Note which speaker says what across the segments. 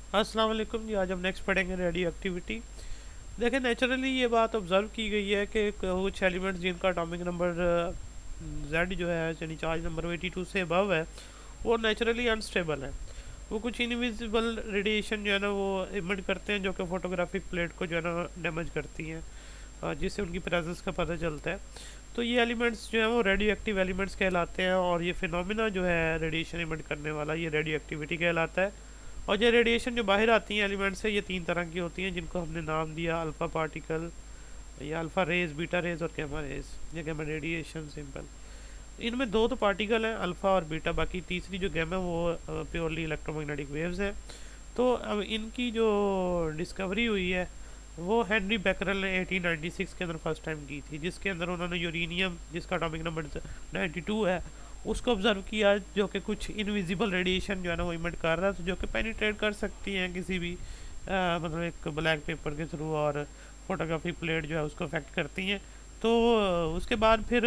Speaker 1: अस्सलाम वालेकुम जी। आज हम नेक्स्ट पढ़ेंगे रेडियो एक्टिविटी। देखें, नेचुरली ये बात ऑब्जर्व की गई है कि कुछ एलिमेंट्स जिनका एटॉमिक नंबर जेड जो है यानी चार्ज नंबर 82 से अबव है, वो नेचुरली अनस्टेबल है। वो कुछ इनविजिबल रेडिएशन जो है ना वो इमिट करते हैं, जो कि फोटोग्राफिक प्लेट को जो है ना डैमेज करती हैं, जिससे उनकी प्रेजेंस का पता चलता है। तो ये एलिमेंट्स जो है वो रेडियो एक्टिव एलिमेंट्स कहलाते हैं, और ये फिनोमिना जो है रेडिएशन इमिट करने वाला, ये रेडियो एक्टिविटी कहलाता है। और ये रेडिएशन जो बाहर आती हैं एलिमेंट से, ये तीन तरह की होती हैं, जिनको हमने नाम दिया अल्फ़ा पार्टिकल या अल्फ़ा रेज, बीटा रेज और गैमा रेज या गैमा रेडिएशन सिंपल। इनमें दो तो पार्टिकल हैं, अल्फ़ा और बीटा, बाकी तीसरी जो गैमा वो प्योरली इलेक्ट्रोमैग्नेटिक वेव्स है। तो अब इनकी जो डिस्कवरी हुई है वो हेनरी बैकरल ने 1896 के अंदर फर्स्ट टाइम की थी, जिसके अंदर उन्होंने यूरेनियम, जिसका एटॉमिक नंबर 92 है, उसको ऑब्जर्व किया, जो कि कुछ इनविजिबल रेडिएशन जो है ना वो इमिट कर रहा था, जो कि पेनिट्रेट कर सकती हैं किसी भी मतलब एक ब्लैक पेपर के थ्रू, और फोटोग्राफी प्लेट जो है उसको अफेक्ट करती हैं। तो उसके बाद फिर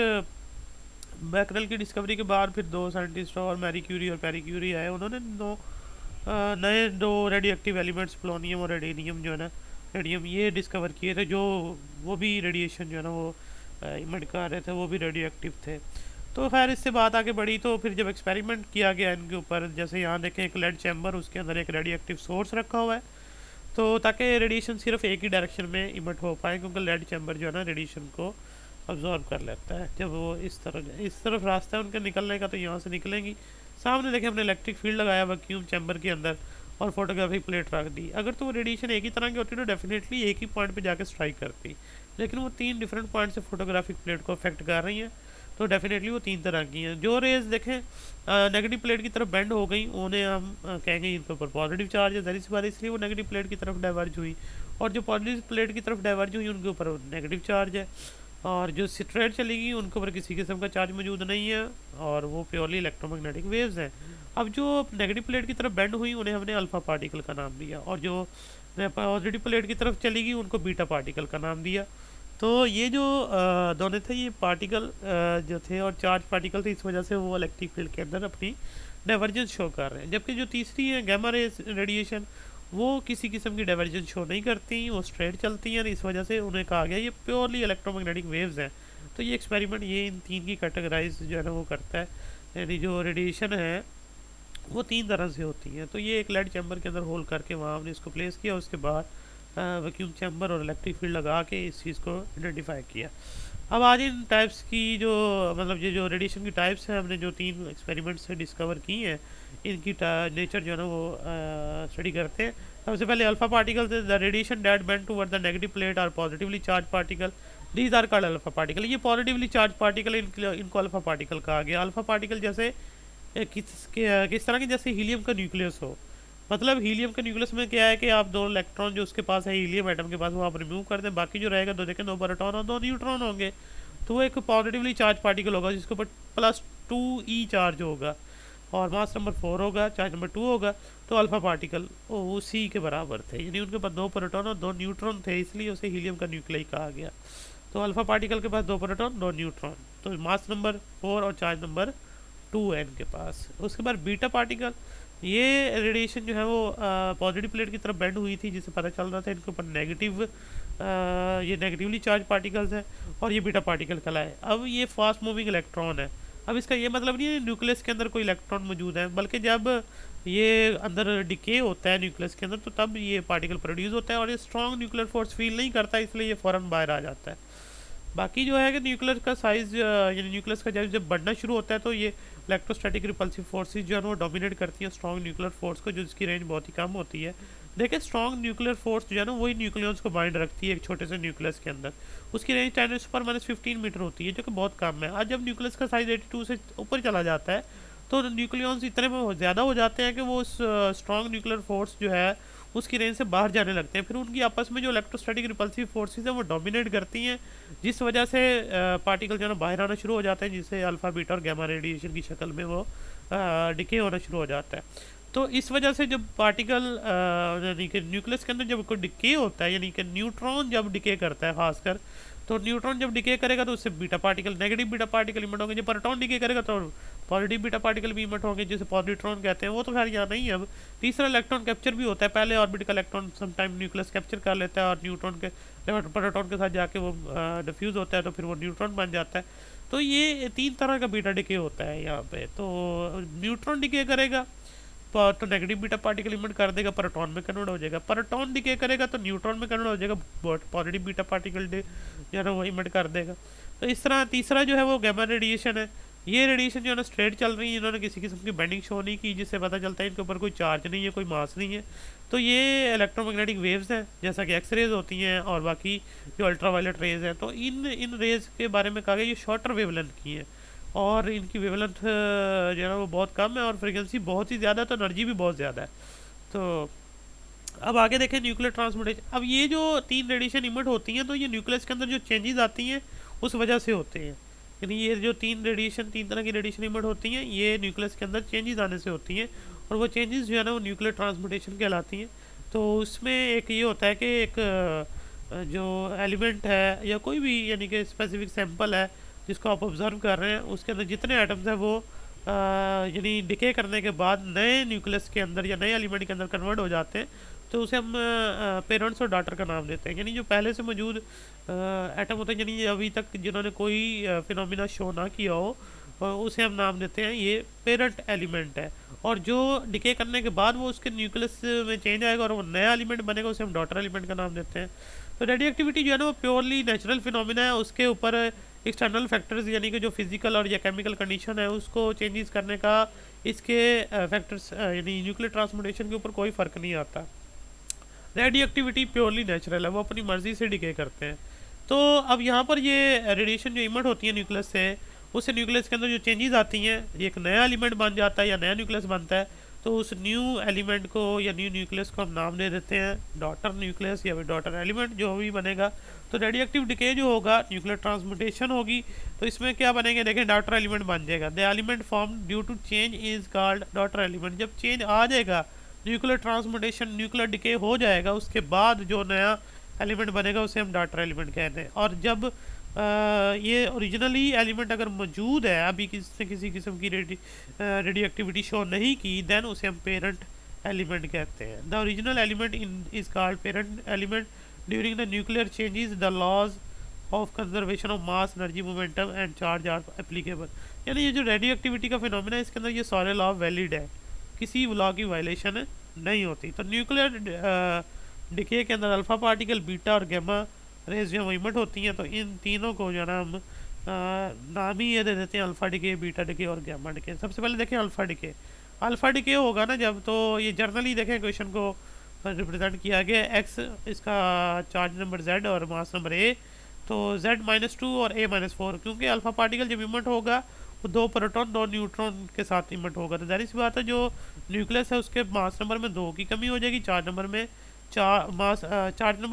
Speaker 1: बैकरल की डिस्कवरी के बाद फिर दो साइंटिस्ट और मैरी क्यूरी और पेरी क्यूरी आए, उन्होंने नए दो रेडियो एक्टिव एलिमेंट्स पोलोनियम और रेडिनियम जो है ना रेडियम, ये डिस्कवर किए थे, जो वो भी रेडिएशन जो है ना वो इमिट कर रहे थे, वो भी रेडियो एक्टिव थे। तो खैर इससे बात आगे बढ़ी, तो फिर जब एक्सपेरिमेंट किया गया इनके ऊपर, जैसे यहाँ देखें एक लेड चैम्बर, उसके अंदर एक रेडियो एक्टिव सोर्स रखा हुआ है, तो ताकि रेडिएशन सिर्फ एक ही डायरेक्शन में इमिट हो पाए, क्योंकि लेड चैम्बर जो है ना रेडिएशन को अब्जॉर्ब कर लेता है। जब वो इस तरफ रास्ता है उनके निकलने का, तो यहाँ से निकलेंगी। सामने देखें हमने इलेक्ट्रिक फील्ड लगाया वैक्यूम चैम्बर के अंदर, और फोटोग्राफिक प्लेट रख दी। अगर तो वो रेडिएशन एक ही तरह की होती तो डेफिनेटली एक ही पॉइंट पे जाके स्ट्राइक करती, लेकिन वो तीन डिफरेंट पॉइंट से फोटोग्राफिक प्लेट को अफेक्ट कर रही हैं, तो डेफिनेटली वो तीन तरह की हैं। जो रेज देखें नेगेटिव प्लेट की तरफ बेंड हो गई, उन्हें हम कहेंगे इनके ऊपर पॉजिटिव चार्ज है, जाहिर सी बात है, इसलिए वो नेगेटिव प्लेट की तरफ डाइवर्ज हुई। और जो पॉजिटिव प्लेट की तरफ डाइवर्ज हुई उनके ऊपर नेगेटिव चार्ज है, और जो स्ट्रेट चलेगी उनके ऊपर किसी किस्म का चार्ज मौजूद नहीं है, और वो प्योरली इलेक्ट्रोमैग्नेटिक वेव्स हैं। अब जो नेगेटिव प्लेट की तरफ बेंड हुई उन्हें हमने अल्फ़ा पार्टिकल का नाम दिया, और जो पॉजिटिव प्लेट की तरफ चलेगी उनको बीटा पार्टिकल का नाम दिया। तो ये जो दोनों थे, ये पार्टिकल जो थे और चार्ज पार्टिकल थे, इस वजह से वो इलेक्ट्रिक फील्ड के अंदर अपनी डाइवर्जेंस शो कर रहे हैं। जबकि जो तीसरी है गैमा रेडिएशन, वो किसी किस्म की डाइवर्जेंस शो नहीं करती, वो स्ट्रेट चलती हैं, इस वजह से उन्हें कहा गया ये प्योरली इलेक्ट्रोमैग्नेटिक वेव्स हैं। तो ये एक्सपेरिमेंट ये इन तीन की कैटेगराइज जो है ना वो करता है, यानी जो रेडिएशन है वो तीन तरह से होती हैं। तो ये एक लेड चैम्बर के अंदर होल करके वहाँ हमने इसको प्लेस किया, उसके बाद वैक्यूम चैम्बर और इलेक्ट्रिक फील्ड लगा के इस चीज़ को आइडेंटिफाई किया। अब आज इन टाइप्स की जो मतलब ये जो रेडिएशन की टाइप्स हैं, हमने जो तीन एक्सपेरिमेंट से डिस्कवर की हैं, इनकी नेचर जो है ना वो स्टडी करते हैं। सबसे पहले alpha particle, the radiation that bend toward the negative plate are positively charge particle, these are called alpha particle. ये पॉजिटिवली चार्ज पार्टिकल, इनको अल्फा पार्टिकल कहा गया। अल्फा पार्टिकल जैसे किस तरह की, जैसे हीलियम का न्यूक्लियस हो। मतलब हीलियम के न्यूक्लियस में क्या है कि आप दो इलेक्ट्रॉन जो उसके पास है हीलियम एटम के पास, वो आप रिमूव कर दें, बाकी जो रहेगा दो देखें, दो प्रोटॉन और दो न्यूट्रॉन होंगे, तो वो एक पॉजिटिवली चार्ज पार्टिकल होगा, जिसके ऊपर +2e चार्ज होगा, और मास नंबर 4 होगा, चार्ज नंबर 2 होगा। तो अल्फा पार्टिकल उसी के बराबर थे, यानी उनके पास दो प्रोटॉन और दो न्यूट्रॉन थे, इसलिए उसे हीलियम का न्यूक्लियाई कहा गया। तो अल्फा पार्टिकल के पास दो प्रोटॉन दो न्यूट्रॉन, तो मास नंबर 4 और चार्ज नंबर 2 है इनके पास। उसके बाद बीटा पार्टिकल, ये रेडिएशन जो है वो पॉजिटिव प्लेट की तरफ बेंड हुई थी, जिससे पता चल रहा था इनके ऊपर नेगेटिव ये नेगेटिवली चार्ज पार्टिकल्स हैं, और ये बीटा पार्टिकल कहलाए। अब ये फास्ट मूविंग इलेक्ट्रॉन है। अब इसका ये मतलब नहीं है न्यूक्लियस के अंदर कोई इलेक्ट्रॉन मौजूद है, बल्कि जब ये अंदर डिके होता है न्यूक्लियस के अंदर, तो तब ये पार्टिकल प्रोड्यूस होता है, और ये स्ट्रॉन्ग न्यूक्लियर फोर्स फील नहीं करता, इसलिए ये फ़ौरन बाहर आ जाता है। बाकी जो है कि न्यूक्लियर का साइज़ यानी न्यूक्लियस का जब बढ़ना शुरू होता है, तो ये इलेक्ट्रोस्टैटिक रिपल्सिव फोर्सेज जो है वो डोमिनेट करती हैं स्ट्रॉन्ग न्यूक्लियर फोर्स को, जो जिसकी रेंज बहुत ही कम होती है। देखिए, स्ट्रॉन्ग न्यूक्लियर फोर्स जो है ना वही न्यूक्लियंस को बाइंड रखती है एक छोटे से न्यूक्लियस के अंदर। उसकी रेंज 10⁻15 मीटर होती है, जो कि बहुत कम है। आज जब न्यूक्लियस का साइज़ 82 से ऊपर चला जाता है, तो न्यूक्लियंस इतने ज़्यादा हो जाते हैं कि वो उस स्ट्रॉन्ग न्यूक्लियर फोर्स जो है उसकी रेंज से बाहर जाने लगते हैं। फिर उनकी आपस में जो इलेक्ट्रोस्टैटिक रिपल्सिव फोर्सेज हैं वो डोमिनेट करती हैं, जिस वजह से पार्टिकल जो है ना बाहर आना शुरू हो जाते हैं, जिससे अल्फ़ा बीटा और गैमा रेडिएशन की शक्ल में वो डिके होना शुरू हो जाता है। तो इस वजह से जब पार्टिकल यानी कि न्यूक्लियस के अंदर जब कोई डिके होता है, यानी कि न्यूट्रॉन जब डिके करता है खासकर, तो न्यूट्रॉन जब डिके करेगा तो उससे beta particle, negative beta particle emit होंगे। जब प्रोटॉन डिके करेगा तो पॉजिटिव बीटा पार्टिकल भी इमिट होंगे जिसे पॉजिट्रॉन कहते हैं, वो तो खैर यहाँ नहीं है अब। तीसरा इलेक्ट्रॉन कैप्चर भी होता है, पहले ऑर्बिट का इलेक्ट्रॉन समटाइम न्यूक्लियस कैप्चर कर लेता है और न्यूट्रॉन के प्रोटॉन के साथ जाके वो डिफ्यूज़ होता है, तो फिर वो न्यूट्रॉन बन जाता है। तो ये 3 तरह का बीटा डिके होता है यहाँ पे। तो न्यूट्रॉन डिके करेगा तो नेगेटिव बीटा पार्टिकल इमिट कर देगा, प्रोटॉन में कन्वर्ट हो जाएगा। प्रोटॉन डिके करेगा तो न्यूट्रॉन में कन्वर्ट हो जाएगा, पॉजिटिव बीटा पार्टिकल जो है ना वो इमिट कर देगा। तो इस तरह तीसरा जो है वो गैमा रेडिएशन है। ये रेडिएशन जो है ना स्ट्रेट चल रही है, इन्होंने किसी किस्म की बेंडिंग शो नहीं की, जिससे पता चलता है इनके ऊपर कोई चार्ज नहीं है, कोई मास नहीं है। तो ये इलेक्ट्रोमैग्नेटिक वेव्स हैं, जैसा कि एक्स रेज होती हैं और बाकी जो अल्ट्रावायलेट रेज हैं। तो इन रेज के बारे में कहा गया ये शॉर्टर वेवलेंथ की है और इनकी वेवलेंथ जो है ना वो बहुत कम है और फ्रिक्वेंसी बहुत ही ज़्यादा, तो एनर्जी भी बहुत ज़्यादा है। तो अब आगे देखें न्यूक्लियर ट्रांसमिटेशन। अब ये जो 3 रेडिएशन इमिट होती हैं, तो ये न्यूक्लियस के अंदर जो चेंजेस आती हैं उस वजह से होते हैं। यानी ये जो 3 तरह की रेडिएशन इमिट होती हैं, ये न्यूक्लियस के अंदर चेंजेस आने से होती हैं और वो चेंजेस जो है ना वो न्यूक्लियर ट्रांसमिटेशन कहलाती हैं। तो उसमें एक ये होता है कि एक जो एलिमेंट है या कोई भी यानी कि स्पेसिफिक सैंपल है जिसको आप ऑब्जर्व कर रहे हैं, उसके अंदर जितने एटम्स हैं वो यानी डिके करने के बाद नए न्यूक्लियस के अंदर या नए एलिमेंट के अंदर कन्वर्ट हो जाते हैं। तो उसे हम पेरेंट्स और डॉटर का नाम देते हैं। यानी जो पहले से मौजूद एटम होते हैं, यानी अभी तक जिन्होंने कोई फिनोमिना शो ना किया हो, उसे हम नाम देते हैं ये पेरेंट एलिमेंट है। और जो डिके करने के बाद वो उसके न्यूक्लियस में चेंज आएगा और वो नया एलिमेंट बनेगा, उसे हम डॉटर एलिमेंट का नाम देते हैं। तो रेडियो एक्टिविटी जो है ना वो प्योरली नेचुरल फिनोमिना है, उसके ऊपर एक्सटर्नल फैक्टर्स यानी कि जो फिजिकल और या केमिकल कंडीशन है उसको चेंजेस करने का इसके फैक्टर्स यानी न्यूक्लियर ट्रांसमिटेशन के ऊपर कोई फ़र्क नहीं आता। रेडियो एक्टिविटी प्योरली नेचुरल है, वो अपनी मर्जी से डिके करते हैं। तो अब यहाँ पर ये रेडिएशन जो इमिट होती है न्यूक्लियस से, उससे न्यूक्लियस के अंदर जो चेंजेस आती हैं, एक नया एलिमेंट बन जाता है या नया न्यूक्लियस बनता है। तो उस न्यू एलिमेंट को या न्यू न्यूक्लियस को हम नाम दे देते हैं डॉटर न्यूक्लियस या फिर डॉटर एलिमेंट, जो भी बनेगा। तो रेडियो एक्टिव डिके जो होगा, न्यूक्लियर ट्रांसमिटेशन होगी, तो इसमें क्या बनेंगे देखें, डॉटर एलिमेंट बन जाएगा। The element form due to change is called daughter element. जब चेंज आ जाएगा, न्यूक्लियर ट्रांसमिटेशन न्यूक्लियर डिके हो जाएगा, उसके बाद जो नया एलिमेंट बनेगा उसे हम डॉटर एलिमेंट कहते हैं। और जब ये ओरिजिनली एलिमेंट अगर मौजूद है, अभी किसी किस्म की रेडियो एक्टिविटी शो नहीं की, देन उसे हम पेरेंट एलिमेंट कहते हैं। The original element is called parent element during the nuclear changes the laws of conservation of mass, energy, momentum and charge are applicable. यानी ये जो रेडियो एक्टिविटी का फिनोमिना है, इसके अंदर ये सारे लॉ वैलिड है, किसी लॉ की वायलेशन नहीं होती। तो न्यूक्लियर डिके के अंदर अल्फा पार्टिकल, बीटा और गैमा रेज जो इमिट होती हैं, तो इन तीनों को जो है ना हम नाम ही ये दे देते हैं अल्फा डिके, बीटा डिके और गैमा डिके। सबसे पहले देखें अल्फा डिके। अल्फा डिके होगा ना जब, तो ये जर्नली देखें क्वेश्चन को रिप्रेजेंट किया गया एक्स, इसका चार्ज नंबर जेड और मास नंबर ए, तो z-2 और a-4, क्योंकि अल्फा पार्टिकल जब इमिट होगा वो 2 प्रोटॉन 2 न्यूट्रॉन के साथ इमिट होगा। तो जाहिर सी बात है जो न्यूक्लियस है उसके मास नंबर में 2 की कमी हो जाएगी, चार्ज नंबर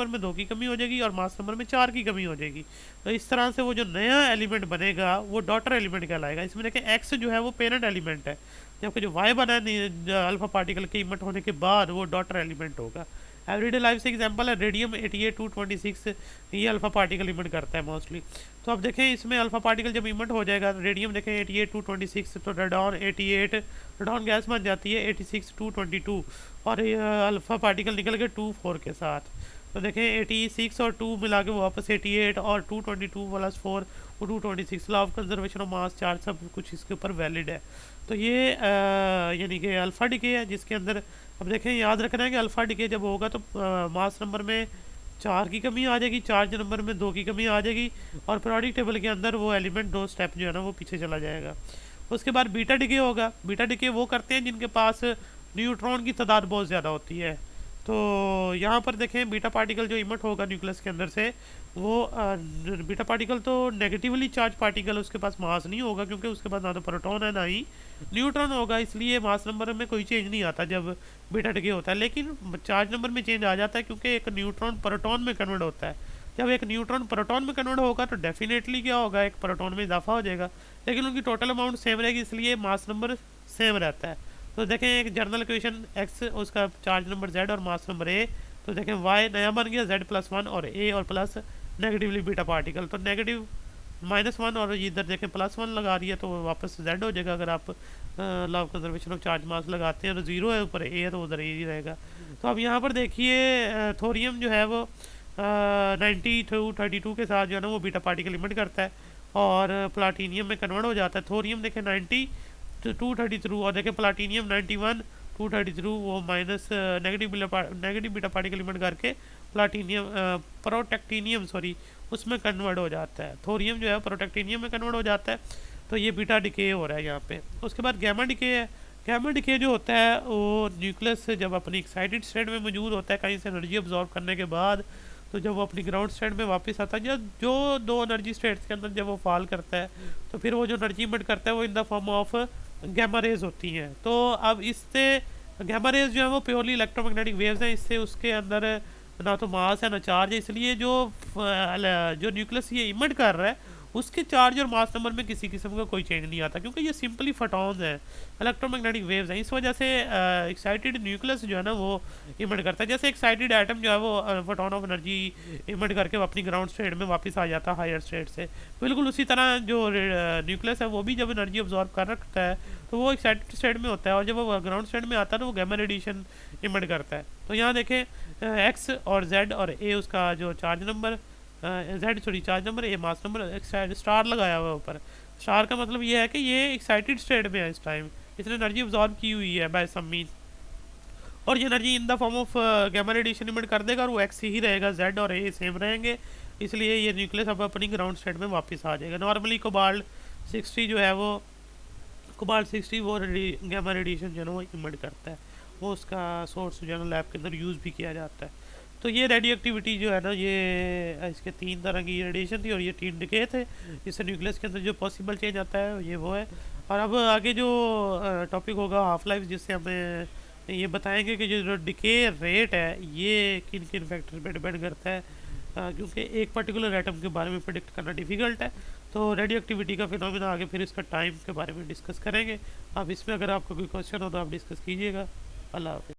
Speaker 1: में 2 की कमी हो जाएगी और मास नंबर में 4 की कमी हो जाएगी। तो इस तरह से वो जो नया एलिमेंट बनेगा वो डॉटर एलिमेंट कहलाएगा। इसमें देखें एक्स जो है वो पेरेंट एलिमेंट है, जबकि जो वाई बना है अल्फा पार्टिकल के इमिट होने के बाद वो डॉटर एलिमेंट होगा। एवरीडे लाइफ से एग्जांपल है रेडियम 88-226, ये अल्फा पार्टिकल इमिट करता है मोस्टली। तो अब देखें इसमें अल्फा पार्टिकल जब इमिट हो जाएगा, रेडियम देखें 88-226, तो रेडॉन 88, रेडॉन गैस बन जाती है 86-222 और अल्फा पार्टिकल निकल गए 24 के साथ। तो देखें 86 और 2 मिला के वो वापस 88 और 222 प्लस 4 वो 226। Law of conservation of mass charge सब कुछ इसके ऊपर वैलिड है। तो ये यानी कि अल्फा डिके है जिसके अंदर अब देखें याद रखना है कि अल्फा डिके जब होगा तो मास नंबर में 4 की कमी आ जाएगी, चार्ज नंबर में 2 की कमी आ जाएगी और पीरियोडिक टेबल के अंदर वो एलिमेंट 2 स्टेप जो है ना वो पीछे चला जाएगा। उसके बाद बीटा डिके होगा। बीटा डिके वो करते हैं जिनके पास न्यूट्रॉन की तादाद बहुत ज़्यादा होती है। तो यहाँ पर देखें बीटा पार्टिकल जो इमिट होगा न्यूक्लियस के अंदर से, वो बीटा पार्टिकल तो नेगेटिवली चार्ज पार्टिकल, उसके पास मास नहीं होगा क्योंकि उसके पास ना तो प्रोटॉन है ना ही न्यूट्रॉन होगा, इसलिए मास नंबर में कोई चेंज नहीं आता जब बीटा डिके होता है। लेकिन चार्ज नंबर में चेंज आ जाता है क्योंकि एक न्यूट्रॉन प्रोटॉन में कन्वर्ट होता है। जब एक न्यूट्रॉन प्रोटॉन में कन्वर्ट होगा तो डेफिनेटली क्या होगा, एक प्रोटॉन में इजाफा हो जाएगा, लेकिन उनकी टोटल अमाउंट सेम रहेगी, इसलिए मास नंबर सेम रहता है। तो देखें एक जर्नल इक्वेशन एक्स, उसका चार्ज नंबर जेड और मास नंबर ए, तो देखें वाई नया बन गया z+1 और ए और प्लस नेगेटिवली बीटा पार्टिकल। तो नेगेटिव -1 और इधर देखें +1 लगा रही है तो वापस Z हो जाएगा। अगर आप law of conservation of charge mass लगाते हैं तो 0 है ऊपर A है तो उधर A ही रहेगा। तो अब यहाँ पर देखिए थोरियम जो है वो 92 के साथ जो है ना वो बीटा पार्टिकल इमिट करता है और प्लाटीनियम में कन्वर्ट हो जाता है। थोरियम देखें 90 तो 233 और देखें प्लाटीनियम 91 233 वो minus negative beta particle emit करके प्लाटीनियम प्रोटेक्टीनियम सॉरी उसमें कन्वर्ट हो जाता है। थोरियम जो है प्रोटेक्टीनियम में कन्वर्ट हो जाता है। तो ये बीटा डिके हो रहा है यहाँ पे। उसके बाद गैमा डिके है। गैमा डिके जो होता है वो न्यूक्लियस से जब अपनी एक्साइटेड स्टेट में मौजूद होता है कहीं से एनर्जी अब्जॉर्ब करने के बाद, तो जब वो अपनी ग्राउंड स्टेट में वापस आता है, जब जो दो एनर्जी स्टेट्स के अंदर जब वो फॉल करता है तो फिर वो जो एनर्जी इमिट करता है वो in the form of gamma rays होती हैं। तो अब इससे गैमा रेज जो है वो प्योरली इलेक्ट्रोमैग्नेटिक वेव्स हैं। इससे उसके अंदर ना तो मास है ना चार्ज है, इसलिए जो न्यूक्लियस ये इमिट कर रहा है उसके चार्ज और मास नंबर में किसी किस्म का कोई चेंज नहीं आता, क्योंकि ये सिंपली फोटॉन्स हैं, इलेक्ट्रोमैग्नेटिक वेव्स हैं। इस वजह से एक्साइटेड न्यूक्लियस जो है ना वो इमिट करता है। जैसे एक्साइटेड एटम जो है वो फोटोन ऑफ एनर्जी इमिट करके अपनी ग्राउंड स्टेट में वापस आ जाता है हायर स्टेट से, बिल्कुल उसी तरह जो न्यूक्लियस है वो भी जब एनर्जी अब्जॉर्ब कर रखता है तो वो एक्साइटेड स्टेट में होता है, और जब वो ग्राउंड स्टेट में आता है तो वो गैमा रेडिएशन इमिट करता है। तो यहाँ देखें एक्स और जेड और ए उसका जो charge number Z sorry charge number, A mass number, star लगाया हुआ है ऊपर। स्टार का मतलब ये है कि ये एक्साइटेड स्टेट में है इस टाइम, इसने एनर्जी अब्जॉर्ब की हुई है बाय सम मीन, और ये energy in the form of gamma radiation emit कर देगा और वो एक्स ही रहेगा, जेड और ए सेम रहेंगे, इसलिए ये न्यूक्लियस अब अपनी ग्राउंड स्टेट में वापस आ जाएगा। नॉर्मली कोबाल्ट 60 जो है वो कोबाल्ट 60 वो गैमा रेडिएशन जो है ना वो इमिट करता है, वो उसका सोर्स जो है ना लैब के अंदर यूज़ भी किया जाता है। तो ये रेडियो एक्टिविटी जो है ना ये इसके 3 तरह की रेडिएशन थी और ये 3 डिके थे। इससे न्यूक्लियस के अंदर जो पॉसिबल चेंज आता है ये वो है। और अब आगे जो टॉपिक होगा हाफ लाइफ, जिससे हमें ये बताएंगे कि जो डिके रेट है ये किन किन फैक्टर पे डिपेंड करता है, क्योंकि एक पर्टिकुलर एटम के बारे में प्रिडिक्ट करना डिफ़िकल्ट है। तो रेडियो एक्टिविटी का फिनोमेना आगे फिर इसका टाइम के बारे में डिस्कस करेंगे। अब इसमें अगर आपको कोई क्वेश्चन हो तो आप डिस्कस कीजिएगा। अल्लाह हाफ़िज़।